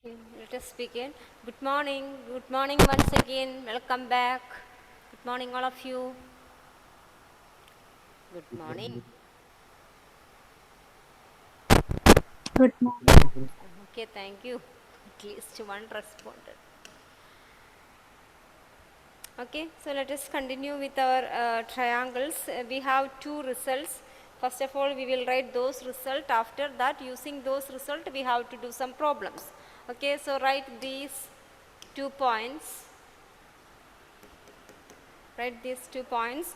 Okay, let us begin. Good morning. Good morning once again. Welcome back. Good morning, all of you. Good morning. Good morning. Okay, thank you. At least one responded. Okay, so let us continue with our triangles. We have two results. First of all, we will write those results. After that, using those results, we have to do some problems. Okay, so write these 2 points. Write these 2 points.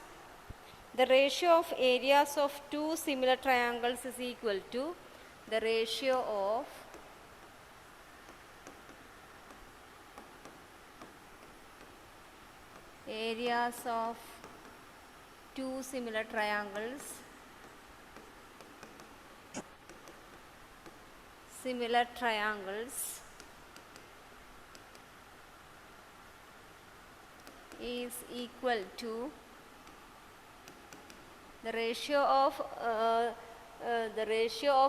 The ratio of areas of two similar triangles is equal to the ratio of areas of two similar triangles is equal to the ratio of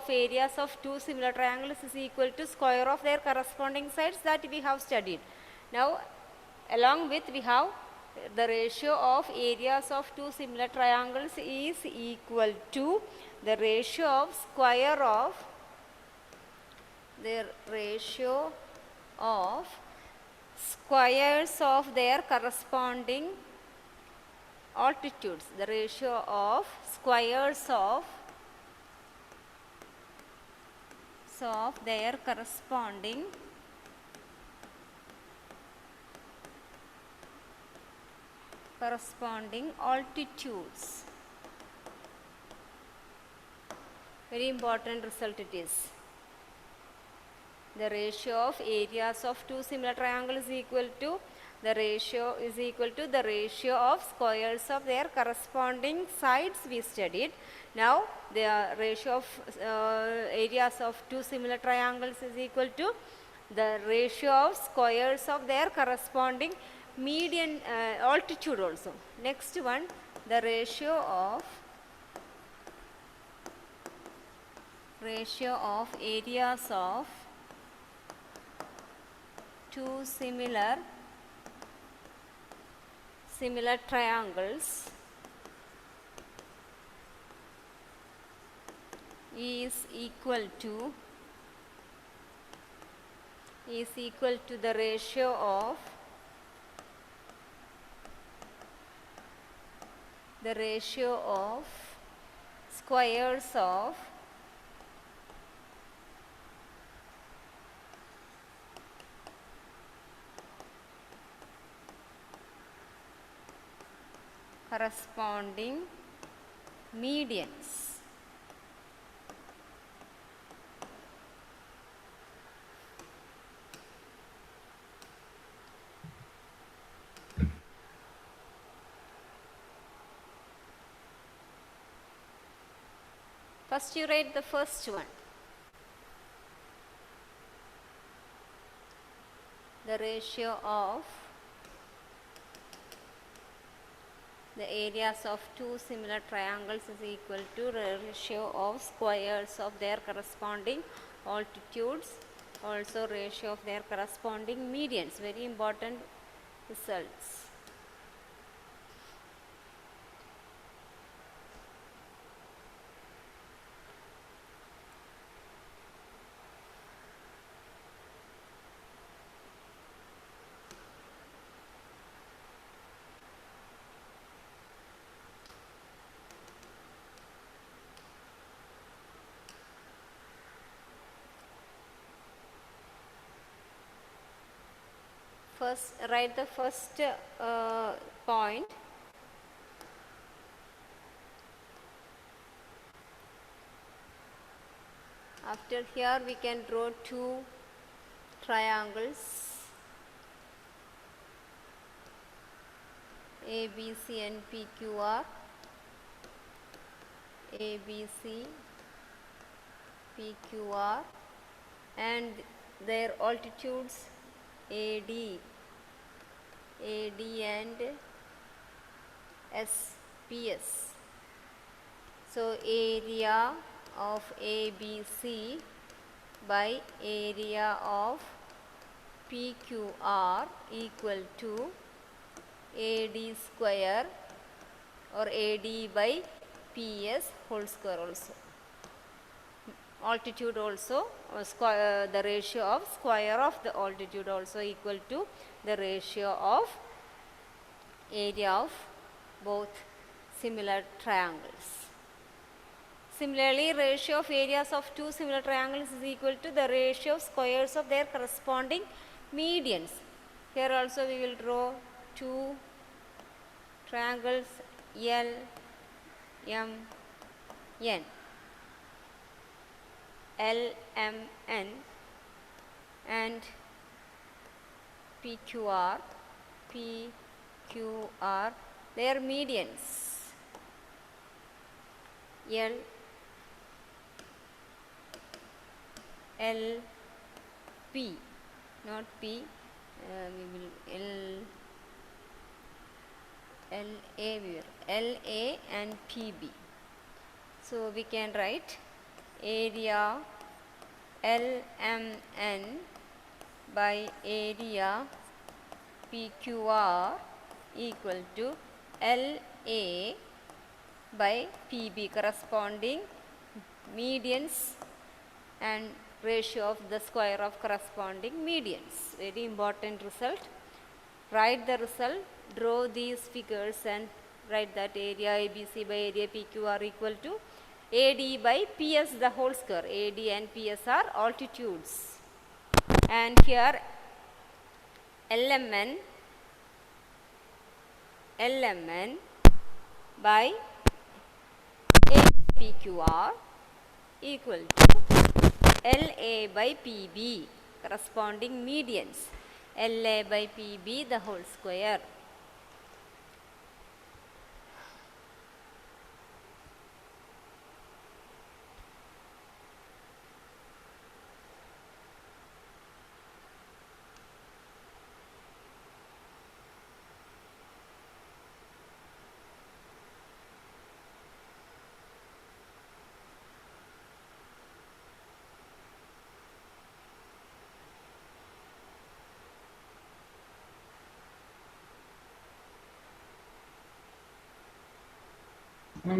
areas of two similar triangles is equal to square of their corresponding sides that we have studied. Now, along with we have the ratio of areas of two similar triangles is equal to the ratio of square of their ratio of squares of their corresponding altitudes. The ratio of squares of their corresponding altitudes. Very important result it is. The ratio of areas of two similar triangles is equal to the ratio of squares of their corresponding sides we studied. Now the ratio of areas of two similar triangles is equal to the ratio of squares of their corresponding median altitude also. Next one, the ratio of areas of two similar triangles is equal to the ratio of squares of corresponding medians. First you write the first one. The ratio of the areas of two similar triangles is equal to the ratio of squares of their corresponding altitudes, also ratio of their corresponding medians. Very important results. First, write the first point. After here we can draw two triangles ABC and PQR. ABC, PQR, and their altitudes AD and SPS. So area of ABC by area of PQR equal to AD square or AD by PS whole square also. Altitude also, the ratio of square of the altitude also equal to the ratio of area of both similar triangles. Similarly, ratio of areas of two similar triangles is equal to the ratio of squares of their corresponding medians. Here also we will draw two triangles L, M, N. LMN and PQR, their medians. LP, not P, we will LA and PB. So we can write area LMN by area PQR equal to LA by PB, corresponding medians and ratio of the square of corresponding medians. Very important result. Write the result, draw these figures and write that area ABC by area PQR equal to AD by PS the whole square. AD and PS are altitudes. And here LMN by PQR equal to LA by PB, corresponding medians. LA by PB the whole square.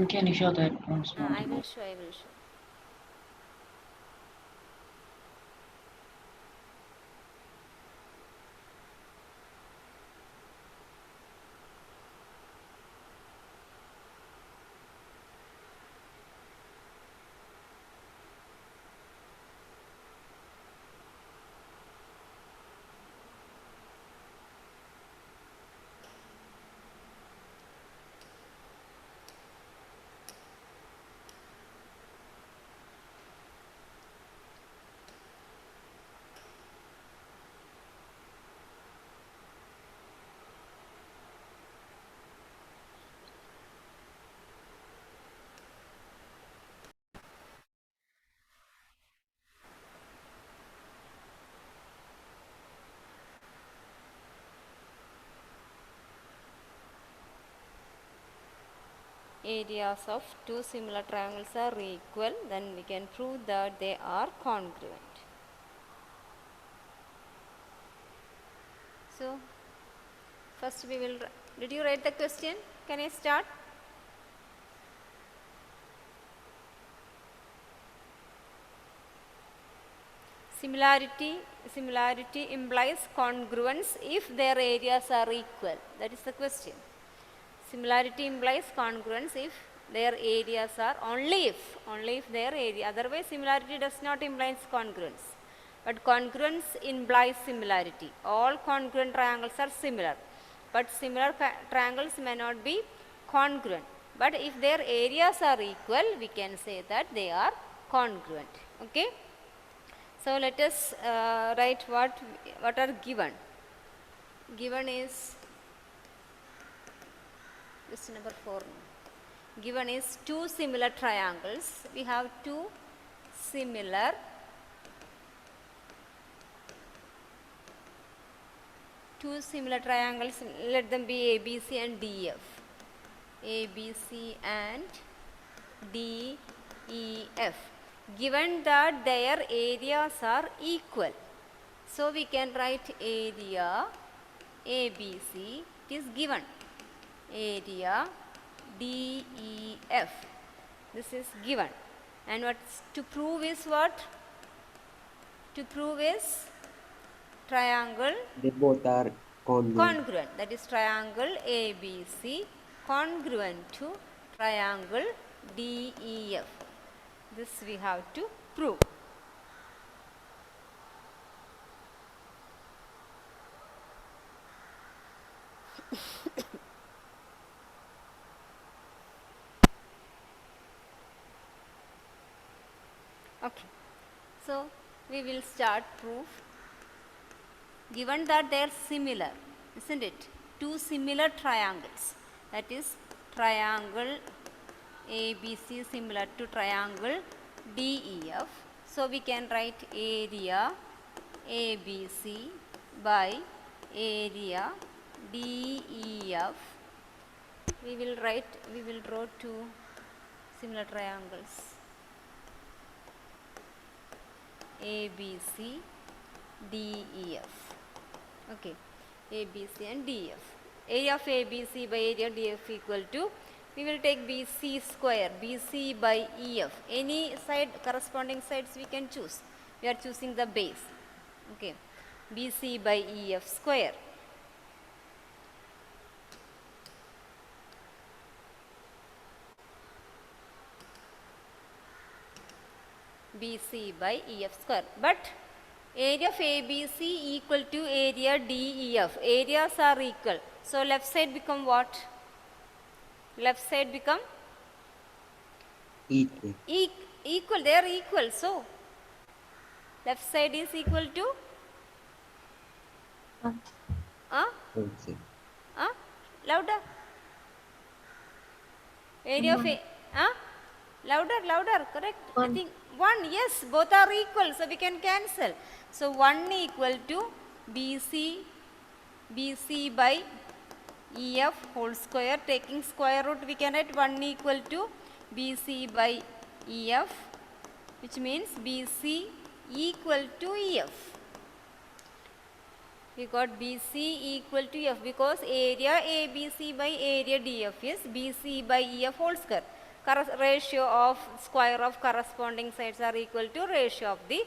Can you show that once more? I will show. Areas of two similar triangles are equal, then we can prove that they are congruent. So, first we will, did you write the question? Can I start? Similarity implies congruence if their areas are equal. That is the question. Similarity implies congruence if their areas are only if their area. Otherwise, similarity does not imply congruence. But congruence implies similarity. All congruent triangles are similar, but similar triangles may not be congruent. But if their areas are equal, we can say that they are congruent. Okay. So let us write what are given. Given is question number 4. Given is two similar triangles. We have two similar triangles. Let them be ABC and DF. ABC and DEF. Given that their areas are equal. So we can write area ABC, it is given. Area DEF, this is given. And what's to prove is what? To prove is triangle They both are congruent. congruent. That is triangle ABC congruent to triangle DEF. This we have to prove. Okay. So we will start proof. Given that they are similar, isn't it? Two similar triangles. That is triangle ABC similar to triangle DEF. So we can write area ABC by area DEF. We will draw two similar triangles. ABC, DEF. Okay, ABC and DEF. Area of ABC by area DF equal to, we will take BC square, BC by EF. Any side, corresponding sides we can choose. We are choosing the base. Okay, BC by EF square. BC by EF square. But area of ABC equal to area DEF. Areas are equal. So left side become what? Left side become Equal. Equal. They are equal. So left side is equal to Okay. louder. Area of louder, correct? I think 1, yes, both are equal, so we can cancel. So 1 equal to BC by EF whole square. Taking square root, we can write 1 equal to BC by EF, which means BC equal to EF. We got BC equal to F because area ABC by area DF is BC by EF whole square. Ratio of square of corresponding sides are equal to ratio of the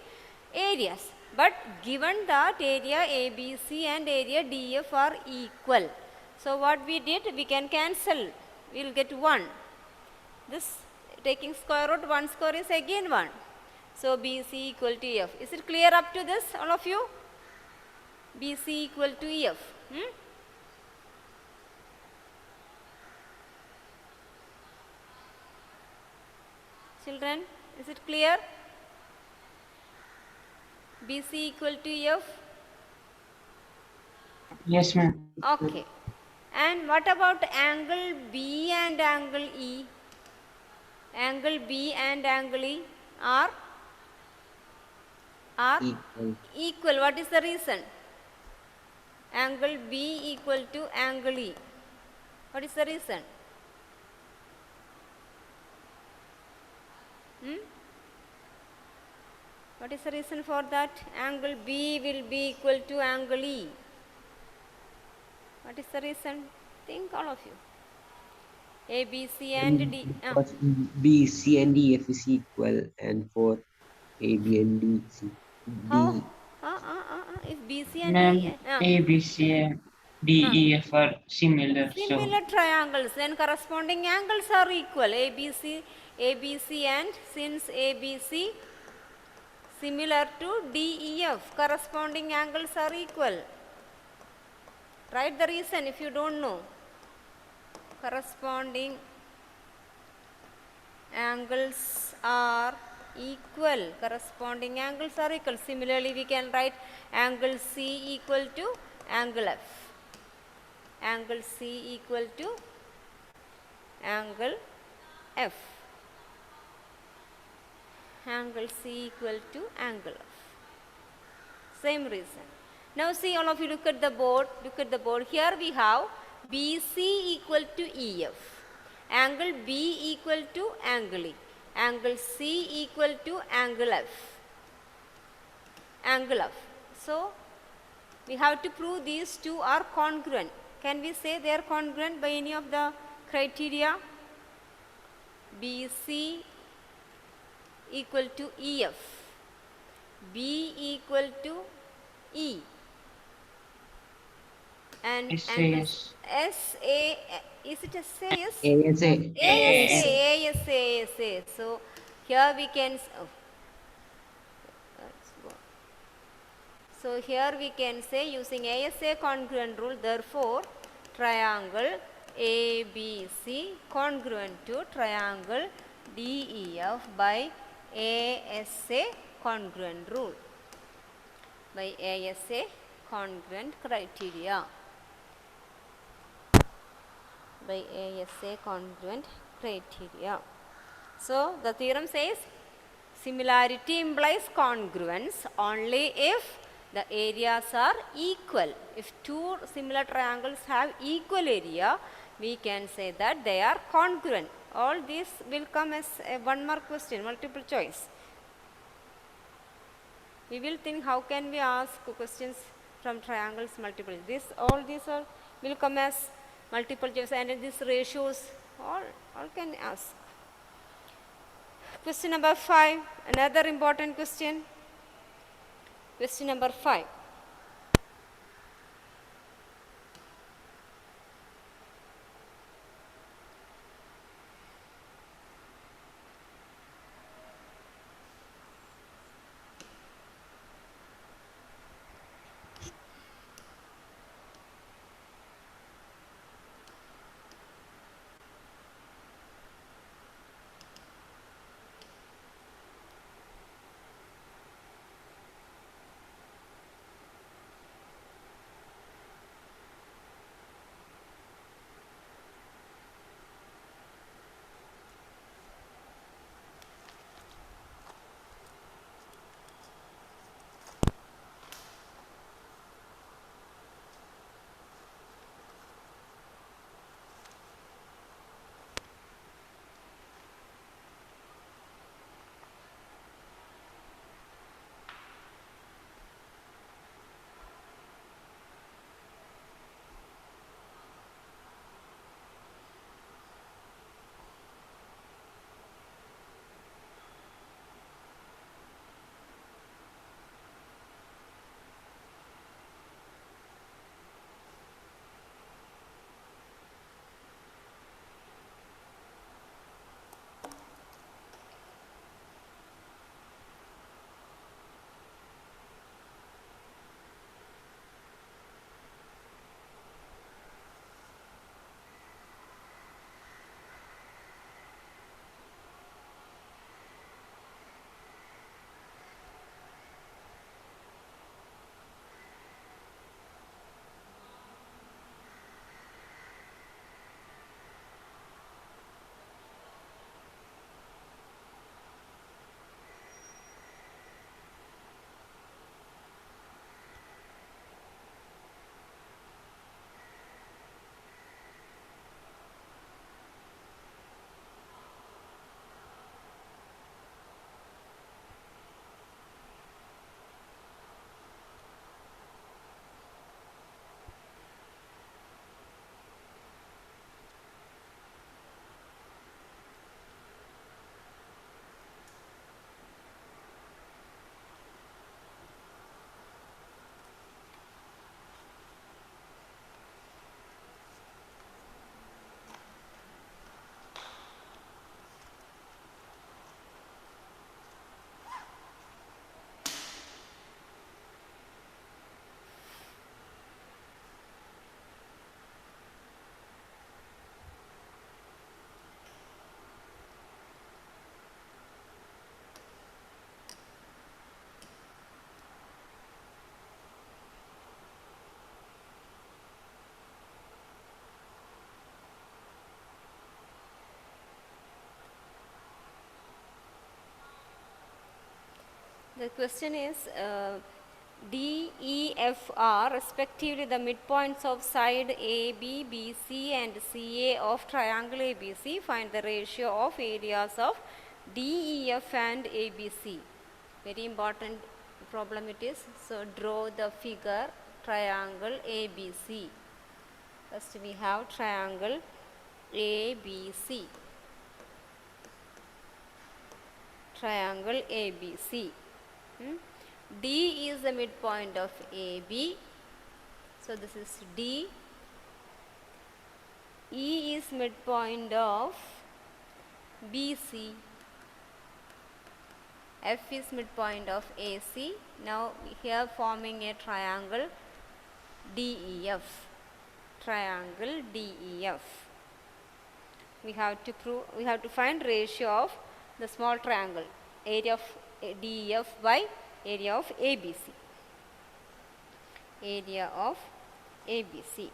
areas. But given that area ABC and area DF are equal, so what we did, we can cancel. We will get 1. This taking square root, 1 square is again 1. So BC equal to F. Is it clear up to this, all of you? BC equal to EF. Children, is it clear? BC equal to EF? Yes, ma'am. Okay. And what about angle B and angle E? Angle B and angle E are Equal. equal. What is the reason? Angle B equal to angle E. What is the reason? What is the reason for that? Angle B will be equal to angle E. What is the reason? Think, all of you. A, B, C and D. Because BC and DF is equal, and for AB and DC. How? If BC and Ma'am, D. ABC and DEF are similar, so Similar triangles, then corresponding angles are equal. ABC and since ABC similar to DEF, corresponding angles are equal. Write the reason if you don't know. Corresponding angles are equal. Corresponding angles are equal. Similarly, we can write angle C equal to angle F. Angle C equal to angle F. Angle C equal to angle F. Same reason. Now see, all of you look at the board. Look at the board. Here we have BC equal to EF. Angle B equal to angle E. Angle C equal to angle F. Angle F. So we have to prove these two are congruent. Can we say they are congruent by any of the criteria? BC equal to EF, B equal to E, and SAS. SA, is it SAS? ASA. ASA. So here we can, let's go. So here we can say using ASA congruent rule, therefore triangle ABC congruent to triangle DEF by ASA congruent rule, by ASA congruent criteria, by ASA congruent criteria. So the theorem says similarity implies congruence only if the areas are equal. If two similar triangles have equal area, we can say that they are congruent. All these will come as a one mark question, multiple choice. We will think how can we ask questions from triangles multiple. All these will come as multiple choice, and these ratios all can ask. Question number 5, another important question. Question number 5. The question is D, E, F are respectively the midpoints of side AB, BC and CA of triangle ABC. Find the ratio of areas of DEF and ABC. Very important problem it is? So draw the figure triangle ABC. First we have triangle ABC. Triangle ABC. D is the midpoint of AB. So this is D. E is midpoint of BC. F is midpoint of AC. Now here forming a triangle DEF. Triangle DEF. We have to find ratio of the small triangle, area of DEF by area of ABC. Area of ABC.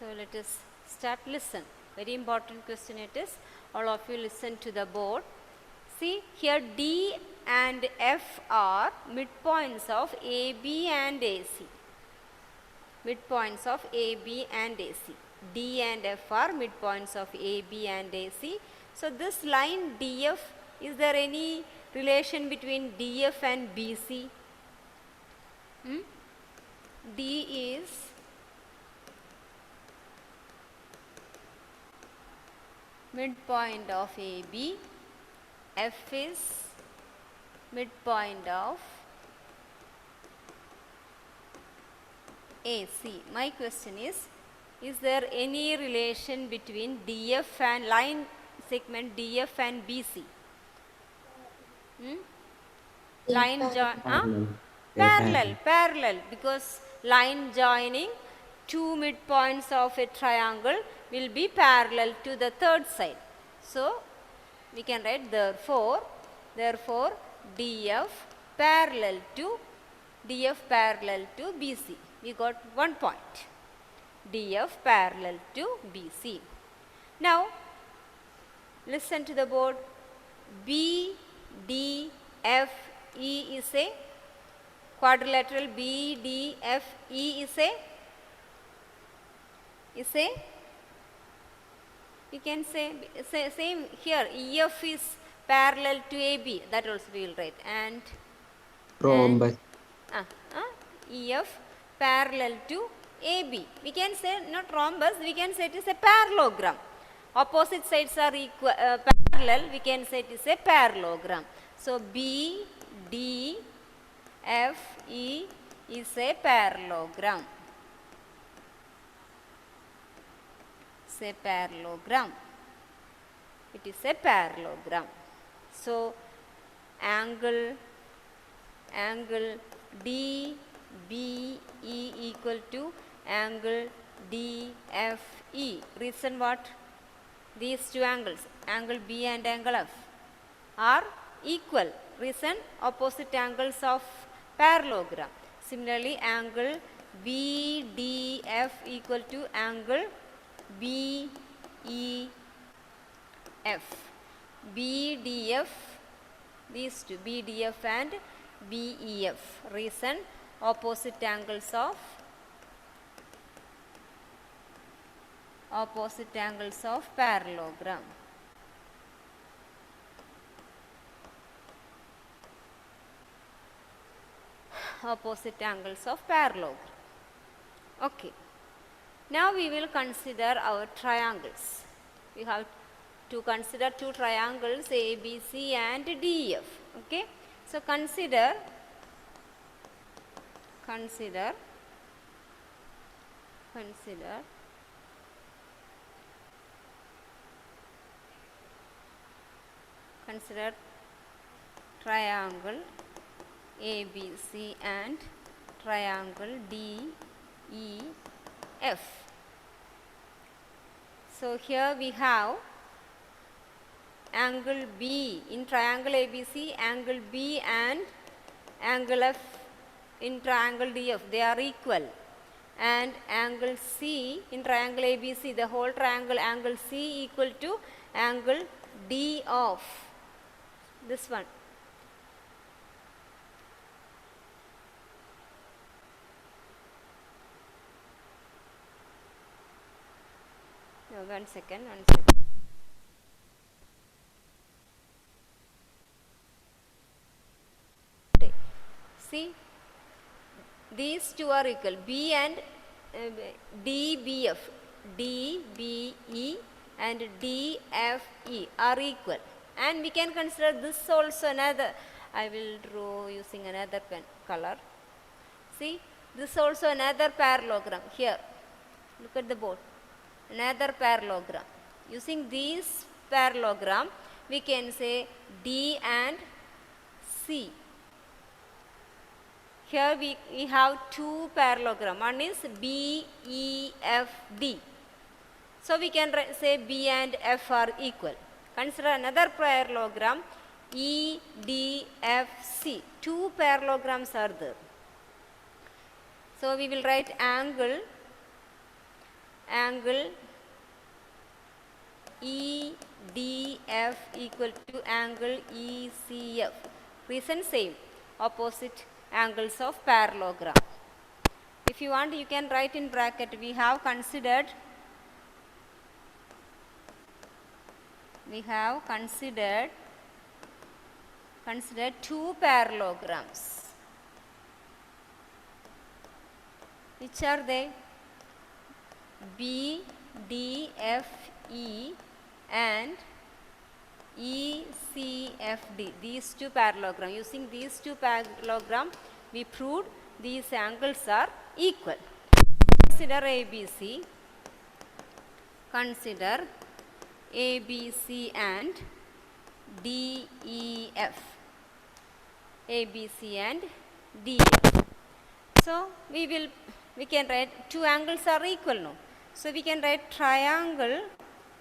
So let us start. Listen. Very important question it is. All of you listen to the board. See here D and F are midpoints of AB and AC. Midpoints of AB and AC. D and F are midpoints of AB and AC. So this line DF, is there any relation between DF and BC? D is midpoint of AB, F is midpoint of AC. My question is there any relation between DF and line segment DF and BC? Line join parallel, because line joining two midpoints of a triangle will be parallel to the third side. So we can write therefore DF parallel to BC. We got 1 point. DF parallel to BC. Now listen to the board. B, D, F, E is a quadrilateral. B, D, F, E is a we can say same here. EF is parallel to AB. That also we will write. And Rhombus. EF parallel to AB. We can say not rhombus. We can say it is a parallelogram. Opposite sides are parallel. We can say it is a parallelogram. So B, D, F, E is a parallelogram. Say parallelogram. It is a parallelogram. So angle DBE equal to angle DFE. Reason what? These two angles, angle B and angle F, are equal. Reason opposite angles of parallelogram. Similarly, angle BDF equal to angle BEF. BDF, these two, BDF and BEF. Reason opposite angles of parallelogram. Opposite angles of parallelogram. Okay. Now we will consider our triangles. We have to consider two triangles ABC and DEF. Okay. So consider triangle ABC and triangle DEF. So here we have angle B in triangle ABC, angle B and angle F in triangle DF, they are equal. And angle C in triangle ABC, the whole triangle angle C equal to angle D of this one. No, 1 second, 1 second. See, these two are equal, B and DBF, DBE and DFE are equal. And we can consider this also another, I will draw using another pen color. See, this also another parallelogram here. Look at the board. Another parallelogram. Using these parallelogram, we can say D and C. Here we have two parallelogram. One is BEFD. So we can say B and F are equal. Consider another parallelogram EDFC. Two parallelograms are there. So we will write angle EDF equal to angle ECF. Reason same, opposite angles of parallelogram. If you want, you can write in bracket. We have considered two parallelograms. Which are they? BDFE and ECFD. These two parallelogram. Using these two parallelogram, we proved these angles are equal. Consider ABC. Consider ABC and DEF. ABC and DEF. So we can write two angles are equal now. So we can write triangle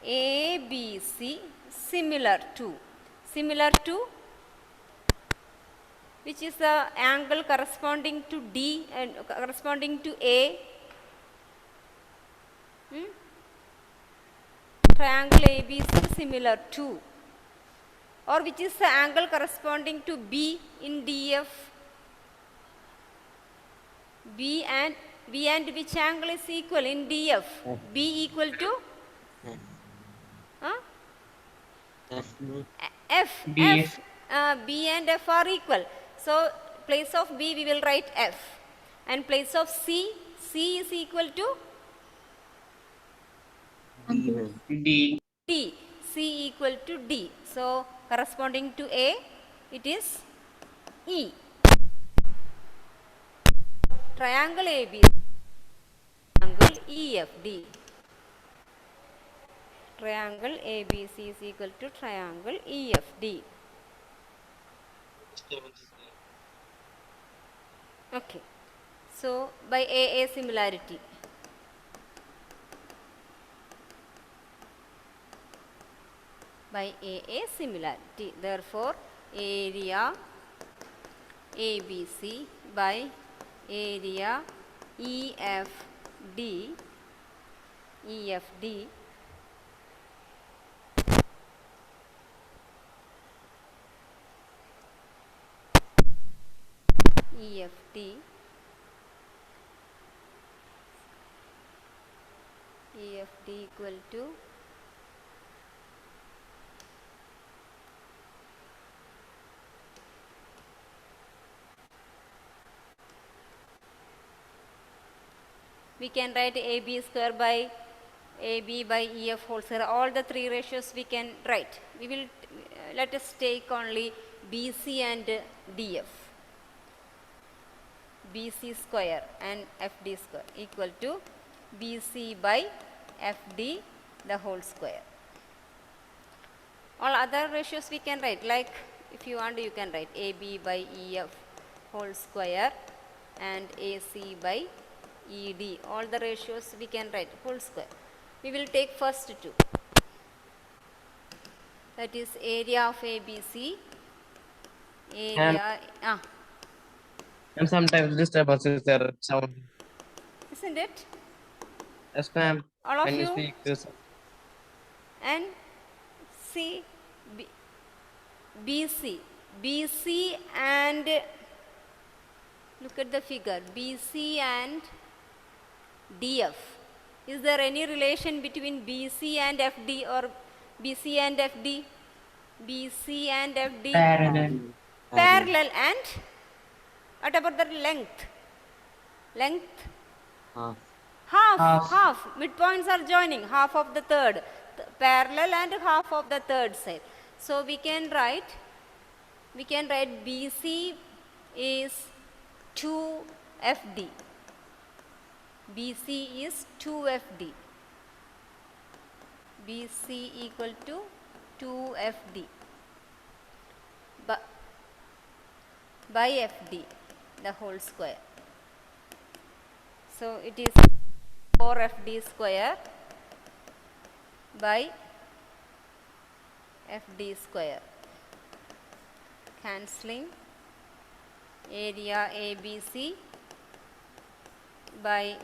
ABC similar to which is the angle corresponding to D and corresponding to A. Triangle ABC similar to, or which is the angle corresponding to B in DF. B and which angle is equal in DF? B equal to F. DF. B and F are equal. So place of B we will write F, and place of C is equal to D. D. C equal to D. So corresponding to A, it is E. Triangle AB, triangle EFD. Triangle ABC is equal to triangle EFD. Okay. So by AA similarity. Therefore, area ABC by area EFD equal to we can write AB square by AB by EF whole square. All the three ratios we can write. We will let us take only BC and DF. BC square and FD square equal to BC by FD the whole square. All other ratios we can write, like if you want you can write AB by EF whole square and AC by ED. All the ratios we can write whole square. We will take first two. That is area of ABC. Area, And sometimes disturbances there sound. isn't it? Yes, ma'am. All of When you you? speak this, And see BC. BC and look at the figure. BC and DF. Is there any relation between BC and FD or BC and FD? BC and FD? Parallel. Parallel and what about the length? Length? Half. Half. Midpoints are joining, half of the third. Parallel and half of the third side. So we can write BC is 2FD. BC is 2FD. BC equal to 2FD by FD, the whole square. So it is 4FD square by FD square. Cancelling area ABC by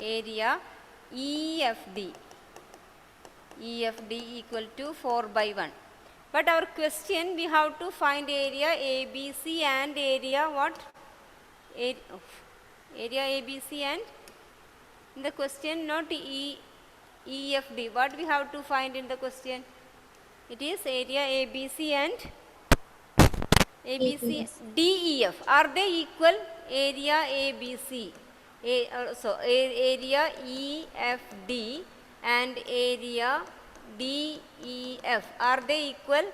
area EFD. EFD equal to 4 by 1. But our question, we have to find area ABC and area what? Area ABC and in the question not EFD. What we have to find in the question? It is area ABC and ABC DEF. Are they equal? Area ABC. Area EFD and area DEF. Are they equal?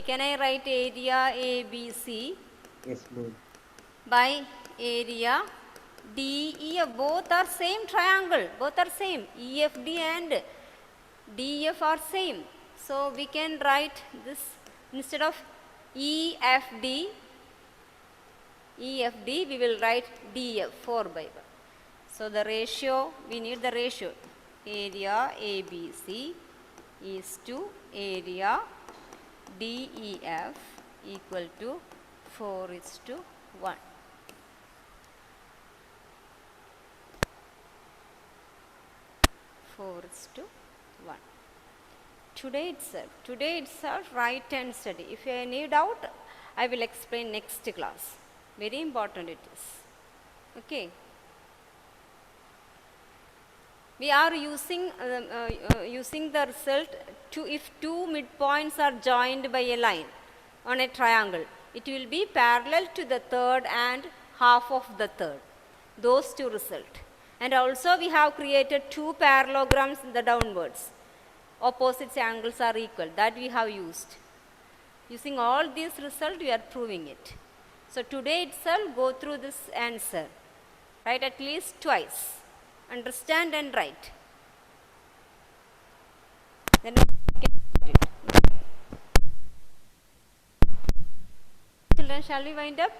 Can I write area ABC Yes, ma'am. by area DEF? Both are same triangle. Both are same. EFD and DEF are same. So we can write this instead of EFD, we will write DF 4 by 1. So the ratio, we need the ratio. Area ABC is to area DEF equal to 4:1. Today itself write and study. If you have any doubt, I will explain next class. Very important it is. Okay. We are using the result to if two midpoints are joined by a line on a triangle, it will be parallel to the third and half of the third. Those two result. And also we have created two parallelograms in the downwards. Opposite angles are equal. That we have used. Using all these results, we are proving it. So today itself, go through this answer. Write at least twice. Understand and write. Then children, shall we wind up?